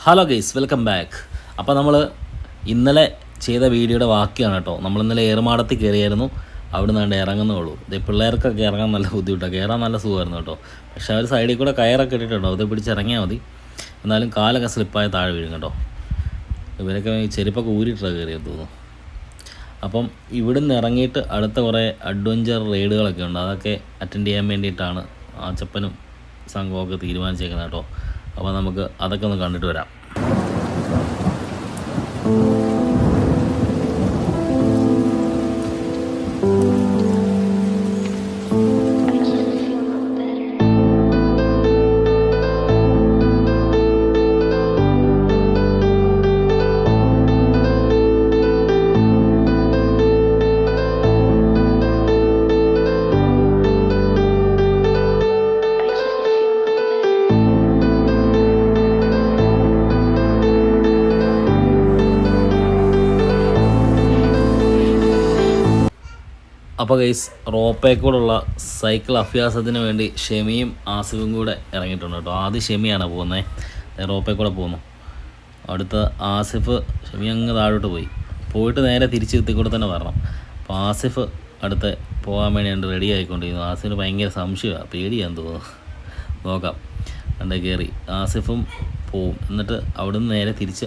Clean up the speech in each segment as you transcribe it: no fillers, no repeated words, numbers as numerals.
Hello guys, welcome back. അപ്പോൾ നമ്മൾ ഇന്നലെ ചെയ്ത വീഡിയോയുടെ ബാക്കിയാണ് കേട്ടോ. നമ്മളിന്നലെ ഏറുമാടത്തിൽ കയറിയായിരുന്നു. അവിടെ നിന്ന് ഇറങ്ങുന്നുള്ളൂ. ഇത് പിള്ളേർക്കൊക്കെ ഇറങ്ങാൻ നല്ല ബുദ്ധിമുട്ടാണ്, കയറാൻ നല്ല സുഖമായിരുന്നു കേട്ടോ. പക്ഷേ അവർ സൈഡിൽ കൂടെ കയറൊക്കെ ഇട്ടിട്ടുണ്ടോ, അത് പിടിച്ചിറങ്ങിയാൽ മതി. എന്നാലും കാലൊക്കെ സ്ലിപ്പായി താഴെ വീഴും കേട്ടോ. ഇവരൊക്കെ ചെരുപ്പൊക്കെ ഊരിയിട്ടാണ് കയറിയെന്ന് തോന്നുന്നു. അപ്പം ഇവിടുന്ന് ഇറങ്ങിയിട്ട് അടുത്ത കുറേ അഡ്വഞ്ചർ റൈഡുകളൊക്കെ ഉണ്ട്. അതൊക്കെ അറ്റൻഡ് ചെയ്യാൻ വേണ്ടിയിട്ടാണ് ആച്ചപ്പനും സംഘമൊക്കെ തീരുമാനിച്ചേക്കുന്നത് കേട്ടോ. അപ്പോൾ നമുക്ക് അതൊക്കെ ഒന്ന് കണ്ടിട്ട് വരാം. അപ്പോൾ ഗൈസ്, റോപ്പേ കൂടെയുള്ള സൈക്കിൾ അഭ്യാസത്തിന് വേണ്ടി ഷെമിയും ആസിഫും കൂടെ ഇറങ്ങിയിട്ടുണ്ട് കേട്ടോ. ആദ്യം ഷെമിയാണ് പോകുന്നത്, റോപ്പേ കൂടെ പോകുന്നു. അടുത്ത ആസിഫ്, ഷെമി അങ്ങ് താഴോട്ട് പോയിട്ട് നേരെ തിരിച്ച് എത്തി കൂടെ തന്നെ വരണം. അപ്പോൾ ആസിഫ് അടുത്ത് പോകാൻ വേണ്ടി റെഡി ആയിക്കൊണ്ടിരിക്കുന്നു. ആസിഫിന് ഭയങ്കര സംശയമാണ്, പേടിയാന്ന് തോന്നുന്നു. നോക്കാം. കയറി ആസിഫും പോവും. എന്നിട്ട് അവിടുന്ന് നേരെ തിരിച്ച്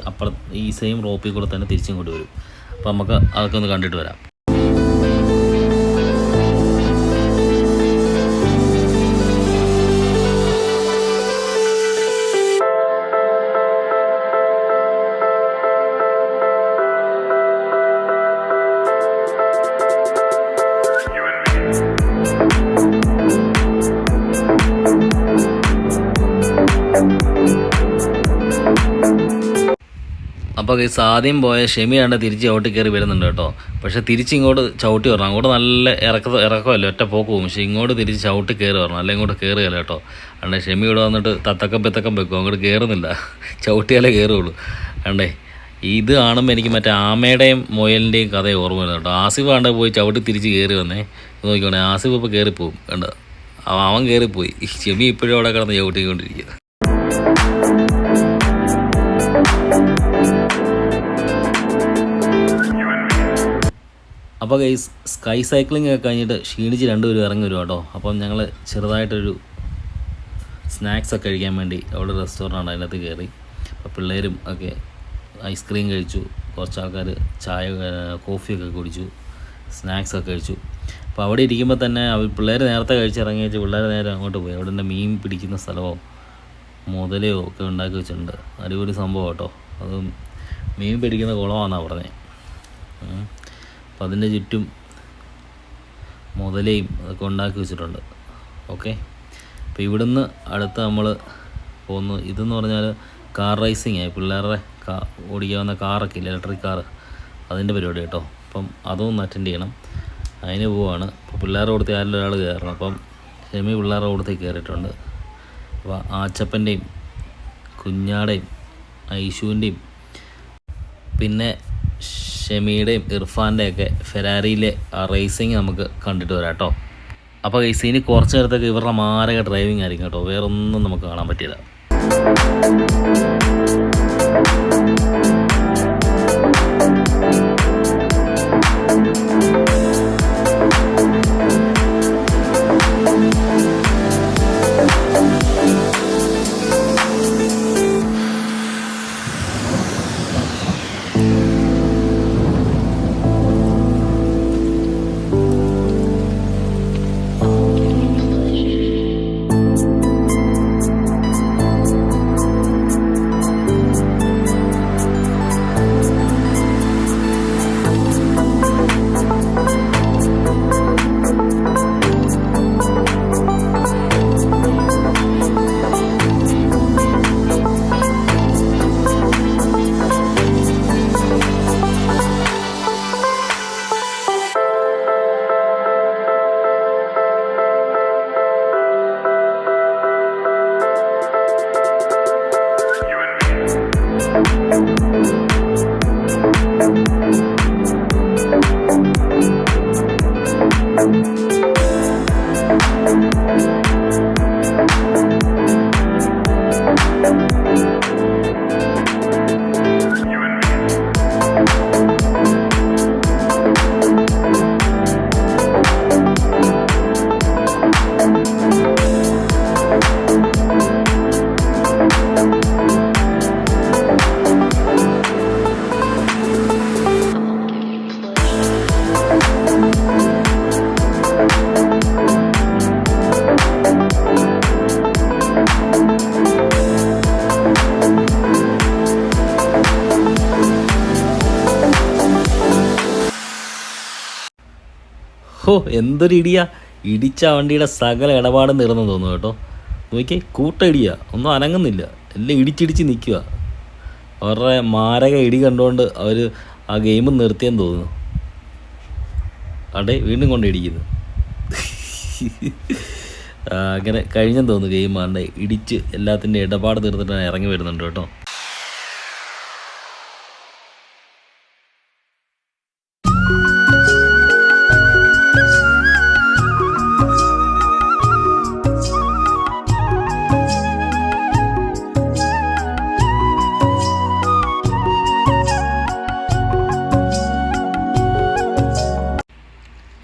ഈ സെയിം റോപ്പിൽ കൂടെ തന്നെ തിരിച്ചും കൊണ്ട് വരും. അപ്പോൾ നമുക്ക് അതൊക്കെ ഒന്ന് കണ്ടിട്ട് വരാം. അപ്പോൾ ഗൈസ്, ആദ്യം പോയ ഷെമിയാണ് തിരിച്ച് ചവിട്ടി കയറി വരുന്നുണ്ട് കേട്ടോ. പക്ഷേ തിരിച്ചിങ്ങോട്ട് ചവിട്ടി വരണം. അങ്ങോട്ട് നല്ല ഇറക്കമല്ലോ, ഒറ്റ പോക്ക് പോകും. പക്ഷേ ഇങ്ങോട്ട് തിരിച്ച് ചവിട്ടി കയറി വരണം, അല്ലെങ്കിൽ ഇങ്ങോട്ട് കയറുകയല്ല കേട്ടോ. അണ്ടേ ഷെമി ഇവിടെ വന്നിട്ട് തത്തക്കം വെക്കും, അങ്ങോട്ട് കയറുന്നില്ല, ചവിട്ടിയാലേ കയറുള്ളൂ. അണ്ടേ ഇത് കാണുമ്പോൾ എനിക്ക് മറ്റേ ആമയുടെയും മുയലിൻ്റെയും കഥ ഓർമ്മ വരുന്നു കേട്ടോ. ആസിഫ് ആണ്ടെ പോയി ചവിട്ടി തിരിച്ച് കയറി വന്നേ. നോക്കിക്കോണേ, ആസിഫ് ഇപ്പോൾ കയറിപ്പോവും. കണ്ടോ, അവൻ കയറിപ്പോയി. ഷെമി ഇപ്പോഴും അവിടെ കിടന്ന് ചവിട്ടിക്കൊണ്ടിരിക്കുക. അപ്പോൾ ഗൈസ്, സ്കൈ സൈക്ലിംഗ് ഒക്കെ കഴിഞ്ഞിട്ട് ക്ഷീണിച്ച് രണ്ടുപേരും ഇറങ്ങി വരും കേട്ടോ. അപ്പം ഞങ്ങൾ ചെറുതായിട്ടൊരു സ്നാക്സൊക്കെ കഴിക്കാൻ വേണ്ടി അവിടെ റെസ്റ്റോറൻ്റ് അതിനകത്ത് കയറി. അപ്പോൾ പിള്ളേരും ഒക്കെ ഐസ്ക്രീം കഴിച്ചു, കുറച്ച് ആൾക്കാർ ചായ കോഫിയൊക്കെ കുടിച്ചു, സ്നാക്സൊക്കെ കഴിച്ചു. അപ്പോൾ അവിടെ ഇരിക്കുമ്പോൾ തന്നെ പിള്ളേർ നേരത്തെ കഴിച്ചിറങ്ങി വെച്ച് പിള്ളേർ നേരെ അങ്ങോട്ട് പോയി. അവിടെ നിന്ന് മീൻ പിടിക്കുന്ന സ്ഥലമോ മുതലയോ ഒക്കെ ഉണ്ടാക്കി വെച്ചിട്ടുണ്ട്. അടിപൊളി സംഭവം കേട്ടോ. അത് മീൻ പിടിക്കുന്ന കുളമാണെന്നാണ് പറഞ്ഞത്. അപ്പോൾ അതിൻ്റെ ചുറ്റും മുതലയും അതൊക്കെ ഉണ്ടാക്കി വെച്ചിട്ടുണ്ട്. ഓക്കെ, അപ്പോൾ ഇവിടുന്ന് അടുത്ത് നമ്മൾ പോകുന്നു. ഇതെന്ന് പറഞ്ഞാൽ കാർ റേസിംഗ് ആയി, പിള്ളേരുടെ ഓടിക്കാവുന്ന കാറൊക്കെ ഇല്ല, ഇലക്ട്രിക് കാറ്, അതിൻ്റെ പരിപാടി കേട്ടോ. അപ്പം അതൊന്ന് അറ്റൻഡ് ചെയ്യണം, അതിന് പോവാണ്. അപ്പോൾ പിള്ളേരുടെ കൂടത്തിൽ ആരെങ്കിലും ഒരാൾ കയറണം. അപ്പം ഷെമി പിള്ളേരുടെ കൂടത്തിൽ കയറിയിട്ടുണ്ട്. അപ്പോൾ ആച്ചപ്പൻ്റെയും കുഞ്ഞാടേയും ഐശുവിൻ്റെയും പിന്നെ ഷെമിയുടെയും ഇർഫാൻ്റെയൊക്കെ ഫെരാരിയിലെ ആ റേസിങ് നമുക്ക് കണ്ടിട്ട് വരാം കേട്ടോ. അപ്പോൾ ഗൈസ്, ഇനി കുറച്ച് നേരത്തേക്ക് ഇവരുടെ മാരക ഡ്രൈവിംഗ് ആയിരിക്കും കേട്ടോ. വേറൊന്നും നമുക്ക് കാണാൻ പറ്റില്ല. ഹോ എന്തൊരു ഇടിയാ, ഇടിച്ച വണ്ടിയുടെ സകല ഇടപാടും തീർന്നു തോന്നുന്നു കേട്ടോ. നോക്കിയേ, കൂട്ട ഇടിയാ, ഒന്നും അനങ്ങുന്നില്ല, എല്ലാം ഇടിച്ചിടിച്ച് നിൽക്കുക. അവരുടെ മാരക ഇടി കണ്ടുകൊണ്ട് അവർ ആ ഗെയിം നിർത്തിയെന്ന് തോന്നുന്നു. അടെ വീണ്ടും കൊണ്ട് ഇടിക്കുന്നു. അങ്ങനെ കഴിഞ്ഞെന്ന് തോന്നുന്നു ഗെയിം. ആണ്ട് ഇടിച്ച് എല്ലാത്തിൻ്റെ ഇടപാട് തീർത്തിട്ട് ഇറങ്ങി വരുന്നുണ്ട് കേട്ടോ.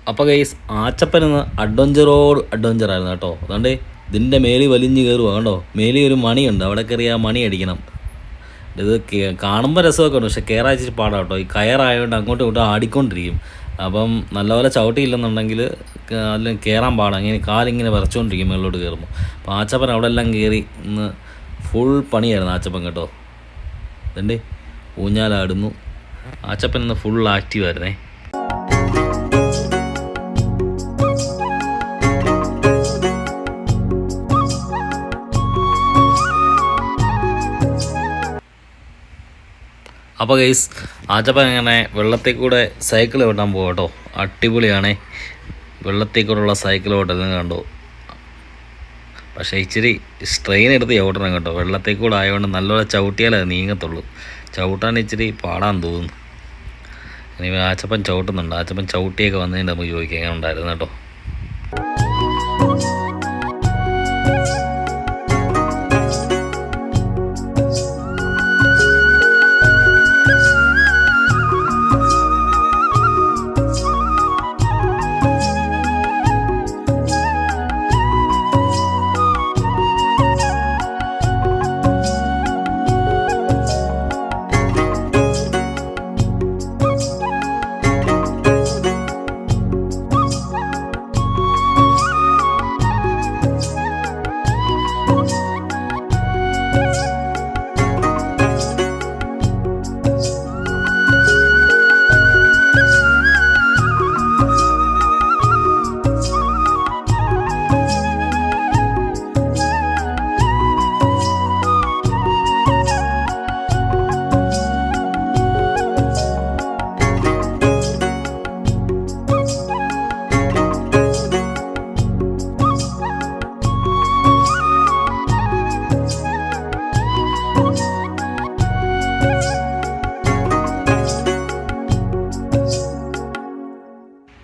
അപ്പോൾ ഗൈസ്, ആച്ചപ്പനെന്ന് അഡ്വഞ്ചറായിരുന്നു കേട്ടോ. അതുകൊണ്ട് ഇതിൻ്റെ മേലി വലിഞ്ഞ് കയറുക കണ്ടോ. മേലി ഒരു മണിയുണ്ട്, അവിടെ കയറി ആ മണി അടിക്കണം. ഇത് കാണുമ്പോൾ രസമൊക്കെ ഉണ്ട്, പക്ഷെ കയറാച്ചിട്ട് പാടാം കേട്ടോ. ഈ കയറായതുകൊണ്ട് അങ്ങോട്ടും ഇങ്ങോട്ടും ആടിക്കൊണ്ടിരിക്കും. അപ്പം നല്ലപോലെ ചവിട്ടിയില്ലെന്നുണ്ടെങ്കിൽ അതിൽ കയറാൻ പാടാം. അങ്ങനെ കാലിങ്ങനെ വിറച്ചുകൊണ്ടിരിക്കും മേളിലോട്ട് കയറുമ്പോൾ. അപ്പോൾ ആച്ചപ്പൻ അവിടെ എല്ലാം കയറി ഇന്ന് ഫുൾ പണിയായിരുന്നു ആച്ചപ്പൻ കേട്ടോ. അതുകൊണ്ട് ഊഞ്ഞാലാടുന്നു. ആച്ചപ്പൻ ഇന്ന് ഫുൾ ആക്റ്റീവായിരുന്നേ. അപ്പോൾ ഗൈസ്, ആച്ചപ്പൻ അങ്ങനെ വെള്ളത്തിൽ കൂടെ സൈക്കിൾ ഓട്ടാൻ പോകും കേട്ടോ. അടിപൊളിയാണേ, വെള്ളത്തിൽ കൂടെയുള്ള സൈക്കിൾ ഓട്ടലും കണ്ടോ. പക്ഷേ ഇച്ചിരി സ്ട്രെയിൻ എടുത്ത് ചവിട്ടണം കേട്ടോ. വെള്ളത്തിൽ കൂടെ ആയതുകൊണ്ട് നല്ലപോലെ ചവിട്ടിയാലേ നീങ്ങത്തുള്ളൂ. ചവിട്ടാൻ ഇച്ചിരി പാടാൻ തോന്നുന്നു. ഇനി ആച്ചപ്പൻ ചവിട്ടുന്നുണ്ട്. ആച്ചപ്പൻ ചവിട്ടിയൊക്കെ വന്നതിൻ്റെ നമുക്ക് ചോദിക്കാം എങ്ങനെ ഉണ്ടായിരുന്നു കേട്ടോ.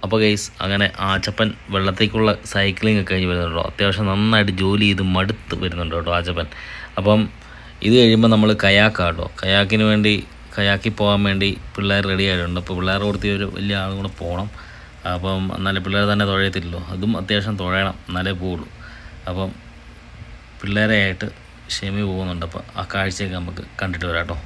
അപ്പോൾ ഗൈസ്, അങ്ങനെ ആച്ചപ്പൻ വെള്ളത്തേക്കുള്ള സൈക്ലിംഗ് ഒക്കെ കഴിഞ്ഞ് വരുന്നുണ്ടോ. അത്യാവശ്യം നന്നായിട്ട് ജോലി ചെയ്ത് മടുത്ത് വരുന്നുണ്ട് കേട്ടോ ആച്ചപ്പൻ. അപ്പം ഇത് കഴിയുമ്പോൾ നമ്മൾ കയാക്കാട്ടോ. കയാക്കിന് വേണ്ടി, കയാക്കി പോകാൻ വേണ്ടി പിള്ളേർ റെഡി ആയിട്ടുണ്ട്. അപ്പോൾ പിള്ളേർ കൊടുത്തി ഒരു വലിയ ആളും കൂടെ പോകണം. അപ്പം എന്നാലേ പിള്ളേർ തന്നെ തുഴയത്തില്ലല്ലോ, അതും അത്യാവശ്യം തുഴയണം എന്നാലേ പോവുള്ളൂ. അപ്പം പിള്ളേരെ ആയിട്ട് ക്ഷമി പോകുന്നുണ്ട്. അപ്പോൾ ആ കാഴ്ചയൊക്കെ നമുക്ക് കണ്ടിട്ട് വരാം കേട്ടോ.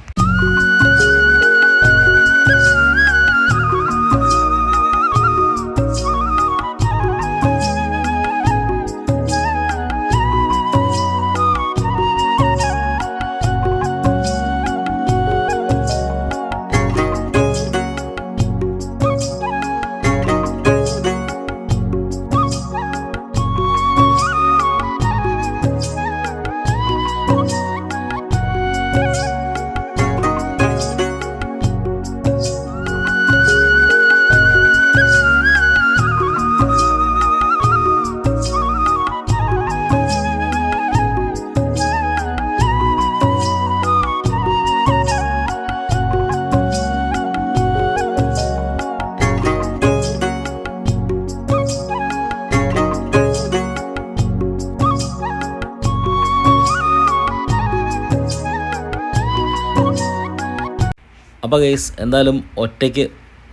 അപ്പോൾ ഗൈസ്, എന്തായാലും ഒറ്റയ്ക്ക്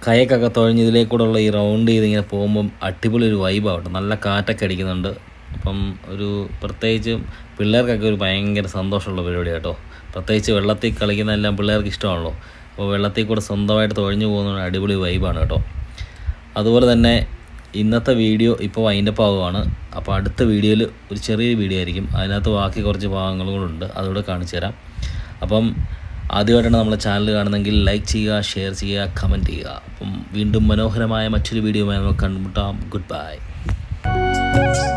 കയക്കൊക്കെ തുഴഞ്ഞ് ഇതിലേക്കൂടെയുള്ള ഈ റൗണ്ട് ചെയ്തിങ്ങനെ പോകുമ്പം അടിപൊളി ഒരു വൈബാവട്ടെ. നല്ല കാറ്റൊക്കെ അടിക്കുന്നുണ്ട്. അപ്പം ഒരു പ്രത്യേകിച്ച് പിള്ളേർക്കൊക്കെ ഒരു ഭയങ്കര സന്തോഷമുള്ള പരിപാടി കേട്ടോ. പ്രത്യേകിച്ച് വെള്ളത്തിൽ കളിക്കുന്നതെല്ലാം പിള്ളേർക്ക് ഇഷ്ടമാണല്ലോ. അപ്പോൾ വെള്ളത്തിൽ കൂടെ സ്വന്തമായിട്ട് തുഴഞ്ഞു പോകുന്ന അടിപൊളി വൈബാണ് കേട്ടോ. അതുപോലെ തന്നെ ഇന്നത്തെ വീഡിയോ ഇപ്പോൾ വൈൻഡപ്പ് ആവുകയാണ്. അപ്പോൾ അടുത്ത വീഡിയോയിൽ ഒരു ചെറിയൊരു വീഡിയോ ആയിരിക്കും. അതിനകത്ത് ബാക്കി കുറച്ച് ഭാഗങ്ങളും കൂടെ ഉണ്ട്, അതുകൂടെ കാണിച്ചു തരാം. അപ്പം ആദ്യമായിട്ടാണ് നമ്മളെ ചാനൽ കാണുന്നതെങ്കിൽ ലൈക്ക് ചെയ്യുക, ഷെയർ ചെയ്യുക, കമൻറ്റ് ചെയ്യുക. അപ്പം വീണ്ടും മനോഹരമായ മറ്റൊരു വീഡിയോയുമായി നമുക്ക് കണ്ടുമുട്ടാം. Good bye.